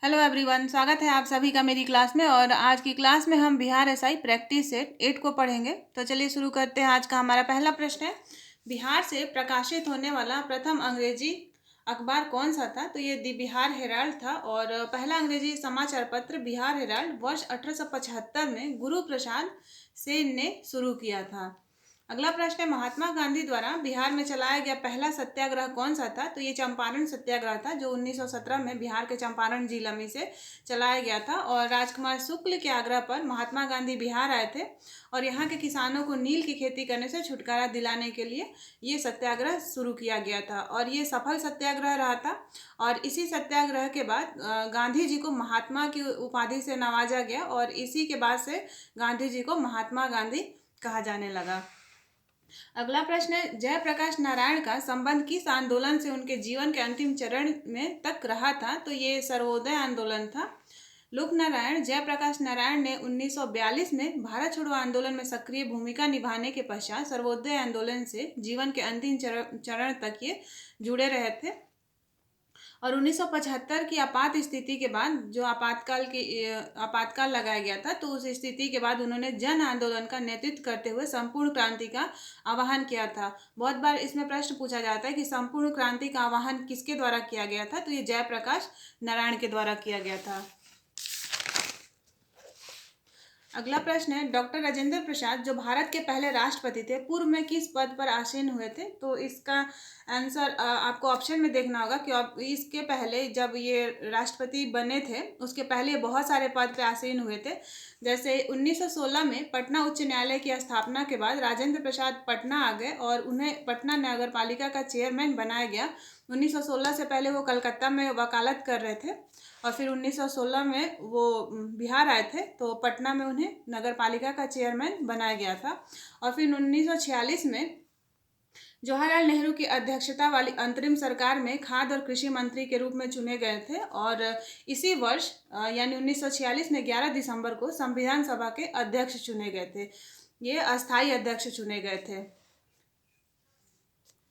Hello everyone, स्वागत है आप सभी का मेरी क्लास में। और आज की क्लास में हम बिहार एसआई प्रैक्टिस सेट 8 को पढ़ेंगे। तो चलिए शुरू करते हैं। आज का हमारा पहला प्रश्न है, बिहार से प्रकाशित होने वाला प्रथम अंग्रेजी अखबार कौन सा था? तो ये दी बिहार हेराल्ड था। और पहला अंग्रेजी समाचार पत्र बिहार हेराल्ड वर्ष 1875 में गुरु प्रसाद सेन ने शुरू किया था। अगला प्रश्न है, महात्मा गांधी द्वारा बिहार में चलाया गया पहला सत्याग्रह कौन सा था? तो ये चंपारण सत्याग्रह था, जो 1917 में बिहार के चंपारण जिला में से चलाया गया था। और राजकुमार शुक्ल के आग्रह पर महात्मा गांधी बिहार आए थे और यहाँ के किसानों को नील की खेती करने से छुटकारा दिलाने के लिए ये सत्याग्रह शुरू किया गया था और ये सफल सत्याग्रह रहा था। और इसी सत्याग्रह के बाद गांधी जी को महात्मा की उपाधि से नवाजा गया और इसी के बाद से गांधी जी को महात्मा गांधी कहा जाने लगा। अगला प्रश्न है, जयप्रकाश नारायण का संबंध किस आंदोलन से उनके जीवन के अंतिम चरण में तक रहा था? तो ये सर्वोदय आंदोलन था। लोक नारायण जयप्रकाश नारायण ने 1942 में भारत छोड़ो आंदोलन में सक्रिय भूमिका निभाने के पश्चात सर्वोदय आंदोलन से जीवन के अंतिम चरण तक ये जुड़े रहे थे। और 1975 की आपात स्थिति के बाद जो आपातकाल लगाया गया था, तो उस स्थिति के बाद उन्होंने जन आंदोलन का नेतृत्व करते हुए संपूर्ण क्रांति का आह्वान किया था। बहुत बार इसमें प्रश्न पूछा जाता है कि संपूर्ण क्रांति का आह्वान किसके द्वारा किया गया था? तो ये जयप्रकाश नारायण के द्वारा किया गया था। अगला प्रश्न है, डॉक्टर राजेंद्र प्रसाद जो भारत के पहले राष्ट्रपति थे, पूर्व में किस पद पर आसीन हुए थे? तो इसका आंसर आपको ऑप्शन में देखना होगा कि इसके पहले जब ये राष्ट्रपति बने थे उसके पहले बहुत सारे पद पर आसीन हुए थे। जैसे 1916 में पटना उच्च न्यायालय की स्थापना के बाद राजेंद्र प्रसाद पटना आ गए और उन्हें पटना नगर पालिका का चेयरमैन बनाया गया। 1916 से पहले वो कलकत्ता में वकालत कर रहे थे और फिर 1916 में वो बिहार आए थे, तो पटना में उन्हें नगर पालिका का चेयरमैन बनाया गया था। और फिर 1946 में जवाहरलाल नेहरू की अध्यक्षता वाली अंतरिम सरकार में खाद्य और कृषि मंत्री के रूप में चुने गए थे। और इसी वर्ष यानी 1946 में 11 दिसंबर को संविधान सभा के अध्यक्ष चुने गए थे। ये अस्थायी अध्यक्ष चुने गए थे।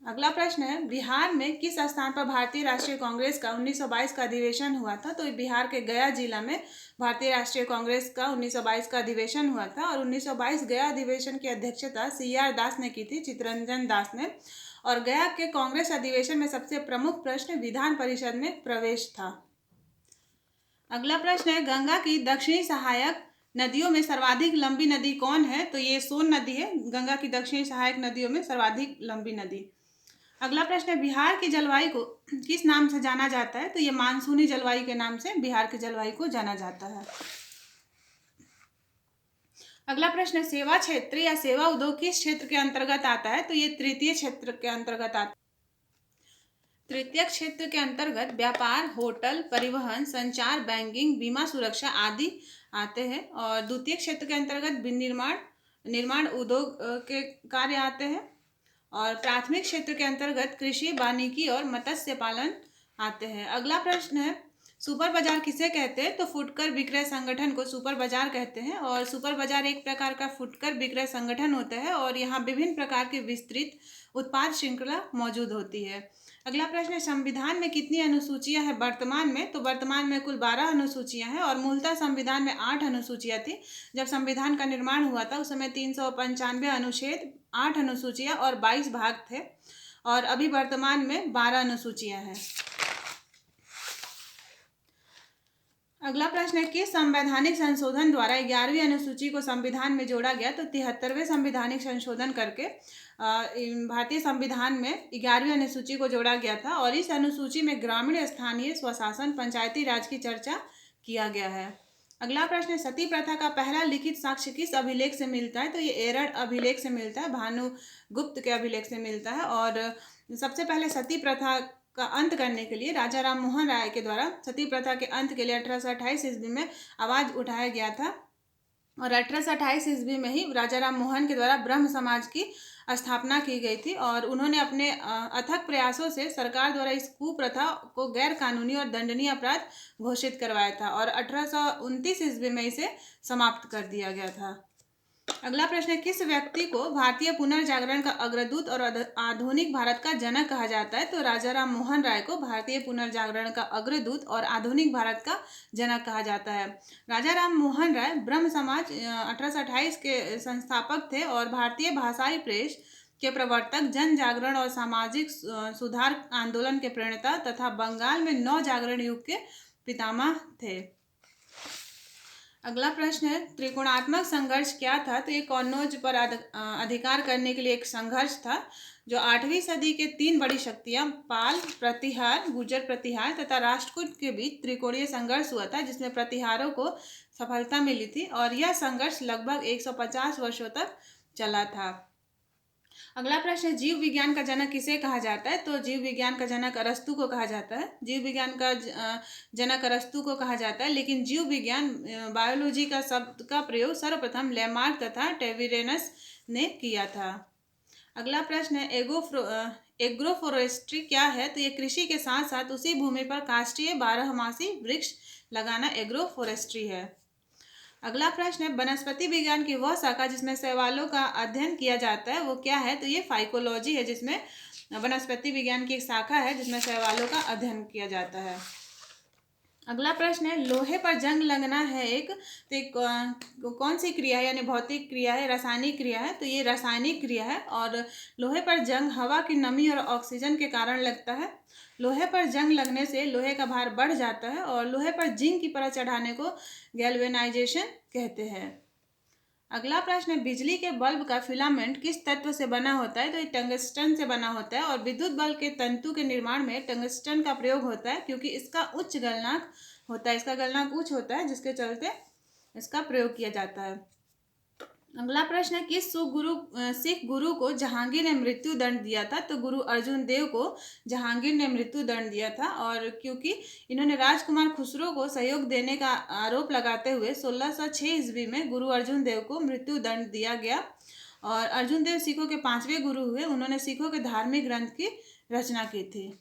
अगला प्रश्न है, बिहार में किस स्थान पर भारतीय राष्ट्रीय कांग्रेस का 1922 का अधिवेशन हुआ था? तो बिहार के गया जिला में भारतीय राष्ट्रीय कांग्रेस का 1922 का अधिवेशन हुआ था। और 1922 गया अधिवेशन की अध्यक्षता CR दास ने की थी, चित्तरंजन दास ने। और गया के कांग्रेस अधिवेशन में सबसे प्रमुख प्रश्न विधान परिषद में प्रवेश था। अगला प्रश्न है, गंगा की दक्षिणी सहायक नदियों में सर्वाधिक लंबी नदी कौन है? तो ये सोन नदी है, गंगा की दक्षिणी सहायक नदियों में सर्वाधिक लंबी नदी। अगला प्रश्न है, बिहार की जलवायु को किस नाम से जाना जाता है? तो ये मानसूनी जलवायु के नाम से बिहार की जलवायु को जाना जाता है। अगला प्रश्न है, सेवा क्षेत्र या सेवा उद्योग किस क्षेत्र के अंतर्गत आता है? तो ये तृतीय क्षेत्र के अंतर्गत आता है। तृतीय क्षेत्र के अंतर्गत व्यापार, होटल, परिवहन, संचार, बैंकिंग, बीमा, सुरक्षा आदि आते हैं। और द्वितीय क्षेत्र के अंतर्गत निर्माण उद्योग के कार्य आते हैं। और प्राथमिक क्षेत्र के अंतर्गत कृषि, वानिकी और मत्स्य पालन आते हैं। अगला प्रश्न है, सुपर बाजार किसे कहते हैं? तो फुटकर विक्रय संगठन को सुपर बाजार कहते हैं। और सुपर बाजार एक प्रकार का फुटकर विक्रय संगठन होता है और यहाँ विभिन्न प्रकार की विस्तृत उत्पाद श्रृंखला मौजूद होती है। अगला प्रश्न है, संविधान में कितनी अनुसूचियां हैं वर्तमान में? तो वर्तमान में कुल 12 अनुसूचियां हैं और मूलतः संविधान में 8 अनुसूचियां थी। जब संविधान का निर्माण हुआ था उस समय 395 अनुच्छेद, 8 अनुसूचियां और 22 भाग थे। और अभी वर्तमान में 12 अनुसूचियां हैं। अगला प्रश्न है, किस संवैधानिक संशोधन द्वारा 11वीं अनुसूची को संविधान में जोड़ा गया? तो 73वें संवैधानिक संशोधन करके भारतीय संविधान में 11वीं अनुसूची को जोड़ा गया था। और इस अनुसूची में ग्रामीण स्थानीय स्वशासन पंचायती राज की चर्चा किया गया है। अगला प्रश्न है, सती प्रथा का पहला लिखित साक्ष्य किस अभिलेख से मिलता है? तो ये एरड़ अभिलेख से मिलता है, भानुगुप्त के अभिलेख से मिलता है। और सबसे पहले सती प्रथा का अंत करने के लिए राजा राम मोहन राय के द्वारा सती प्रथा के अंत के लिए 1828 ईस्वी में आवाज उठाया गया था। और 1828 ईस्वी में ही राजा राम मोहन के द्वारा ब्रह्म समाज की स्थापना की गई थी। और उन्होंने अपने अथक प्रयासों से सरकार द्वारा इस कुप्रथा को गैर कानूनी और दंडनीय अपराध घोषित करवाया था और 1829 ईस्वी में इसे समाप्त कर दिया गया था। अगला प्रश्न है, किस व्यक्ति को भारतीय पुनर्जागरण का अग्रदूत और आधुनिक भारत का जनक कहा जाता है? तो राजा राम मोहन राय को भारतीय पुनर्जागरण का अग्रदूत और आधुनिक भारत का जनक कहा जाता है। राजा राम मोहन राय ब्रह्म समाज 1828 के संस्थापक थे और भारतीय भाषाई प्रेस के प्रवर्तक, जन जागरण और सामाजिक सुधार आंदोलन के प्रणेता तथा बंगाल में नव जागरण युग के पितामह थे। अगला प्रश्न है, त्रिकोणात्मक संघर्ष क्या था? तो ये कन्नौज पर अधिकार करने के लिए एक संघर्ष था जो 8वीं सदी के 3 बड़ी शक्तियां पाल प्रतिहार, गुर्जर प्रतिहार तथा राष्ट्रकूट के बीच त्रिकोणीय संघर्ष हुआ था, जिसमें प्रतिहारों को सफलता मिली थी और यह संघर्ष लगभग 150 वर्षों तक चला था। अगला प्रश्न है, जीव विज्ञान का जनक किसे कहा जाता है? तो जीव विज्ञान का जनक अरस्तु को कहा जाता है। जीव विज्ञान का जनक अरस्तु को कहा जाता है, लेकिन जीव विज्ञान बायोलॉजी का शब्द का प्रयोग सर्वप्रथम लेमार्क तथा टेविरेनस ने किया था। अगला प्रश्न है, एग्रोफोरेस्ट्री क्या है? तो ये कृषि के साथ साथ उसी भूमि पर काष्ठीय बारहमासी वृक्ष लगाना एग्रोफोरेस्ट्री है। अगला प्रश्न है, वनस्पति विज्ञान की वह शाखा जिसमें शैवालों का अध्ययन किया जाता है वो क्या है? तो ये फाइकोलॉजी है, जिसमें वनस्पति विज्ञान की एक शाखा है जिसमें शैवालों का अध्ययन किया जाता है। अगला प्रश्न है, लोहे पर जंग लगना है एक कौन सी क्रिया है? यानी भौतिक क्रिया है, रासायनिक क्रिया है? तो ये रासायनिक क्रिया है और लोहे पर जंग हवा की नमी और ऑक्सीजन के कारण लगता है। लोहे पर जंग लगने से लोहे का भार बढ़ जाता है और लोहे पर जिंक की परत चढ़ाने को गैल्वेनाइजेशन कहते हैं। अगला प्रश्न है, बिजली के बल्ब का फिलामेंट किस तत्व से बना होता है? तो ये टंगस्टन से बना होता है और विद्युत बल्ब के तंतु के निर्माण में टंगस्टन का प्रयोग होता है क्योंकि इसका उच्च गलनांक होता है, इसका गलनांक उच्च होता है, जिसके चलते इसका प्रयोग किया जाता है। अगला प्रश्न है, किस सिख गुरु को जहांगीर ने मृत्यु दंड दिया था? तो गुरु अर्जुन देव को जहांगीर ने मृत्यु दंड दिया था और क्योंकि इन्होंने राजकुमार खुसरो को सहयोग देने का आरोप लगाते हुए 1606 ईस्वी में गुरु अर्जुन देव को मृत्यु दंड दिया गया। और अर्जुन देव सिखों के 5वें गुरु हुए। उन्होंने सिखों के धार्मिक ग्रंथ की रचना की थी।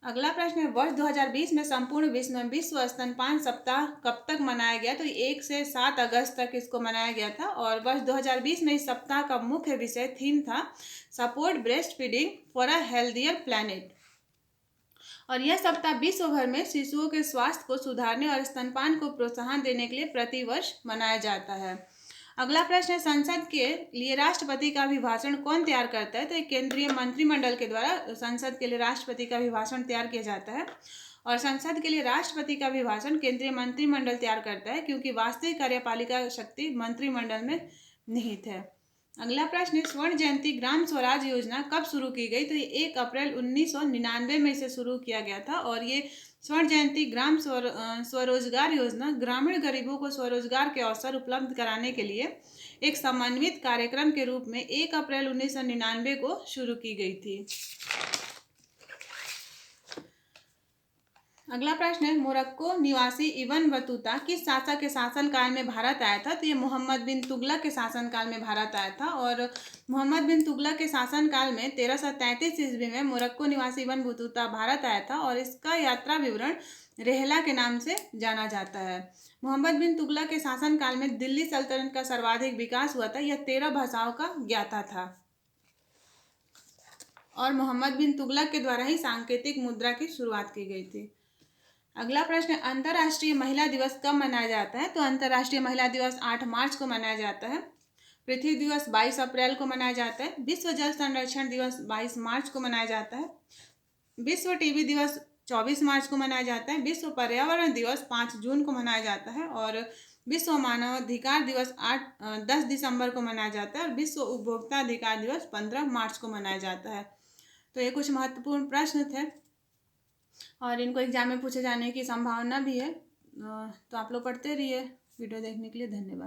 अगला प्रश्न है, वर्ष 2020 में संपूर्ण विश्व में विश्व स्तनपान सप्ताह कब तक मनाया गया? तो 1 से 7 अगस्त तक इसको मनाया गया था और वर्ष 2020 में इस सप्ताह का मुख्य विषय थीम था support breast feeding for a healthier planet. और यह सप्ताह विश्व भर में शिशुओं के स्वास्थ्य को सुधारने और स्तनपान को प्रोत्साहन देने के लिए प्रतिवर्ष मनाया जाता है। अगला प्रश्न है, संसद के लिए राष्ट्रपति का अभिभाषण कौन तैयार करता है? तो एक केंद्रीय मंत्रिमंडल के द्वारा संसद के लिए राष्ट्रपति का अभिभाषण तैयार किया जाता है और संसद के लिए राष्ट्रपति का अभिभाषण केंद्रीय मंत्रिमंडल तैयार करता है क्योंकि वास्तविक कार्यपालिका शक्ति मंत्रिमंडल में निहित है। अगला प्रश्न है, स्वर्ण जयंती ग्राम स्वराज योजना कब शुरू की गई? तो ये 1 अप्रैल 1999 में इसे शुरू किया गया था और ये स्वर्ण जयंती ग्राम स्वरोजगार योजना ग्रामीण गरीबों को स्वरोजगार के अवसर उपलब्ध कराने के लिए एक समन्वित कार्यक्रम के रूप में 1 अप्रैल 1999 को शुरू की गई थी। अगला प्रश्न है, मोरक्को निवासी इब्न बतूता किस शासक के शासनकाल में भारत आया था? तो ये मोहम्मद बिन तुगलक के शासनकाल में भारत आया था और मोहम्मद बिन तुगलक के शासनकाल में 1333 ईस्वी में मोरक्को निवासी इब्न बतूता भारत आया था और इसका यात्रा विवरण रेहला के नाम से जाना जाता है। मोहम्मद बिन तुगलक के शासनकाल में दिल्ली सल्तनत का सर्वाधिक विकास हुआ था। यह 13 भाषाओं का ज्ञाता था और मोहम्मद बिन तुगलक के द्वारा ही सांकेतिक मुद्रा की शुरुआत की गई थी। अगला प्रश्न है, अंतर्राष्ट्रीय महिला दिवस कब मनाया जाता है? तो अंतर्राष्ट्रीय महिला दिवस 8 मार्च को मनाया जाता है। पृथ्वी दिवस 22 अप्रैल को मनाया जाता है। विश्व जल संरक्षण दिवस 22 मार्च को मनाया जाता है। विश्व टीबी दिवस 24 मार्च को मनाया जाता है। विश्व पर्यावरण दिवस 5 जून को मनाया जाता है और विश्व मानवाधिकार दिवस 10 दिसंबर को मनाया जाता है और विश्व उपभोक्ता अधिकार दिवस 15 मार्च को मनाया जाता है। तो ये कुछ महत्वपूर्ण प्रश्न थे और इनको एग्जाम में पूछे जाने की संभावना भी है। तो आप लोग पढ़ते रहिए। वीडियो देखने के लिए धन्यवाद।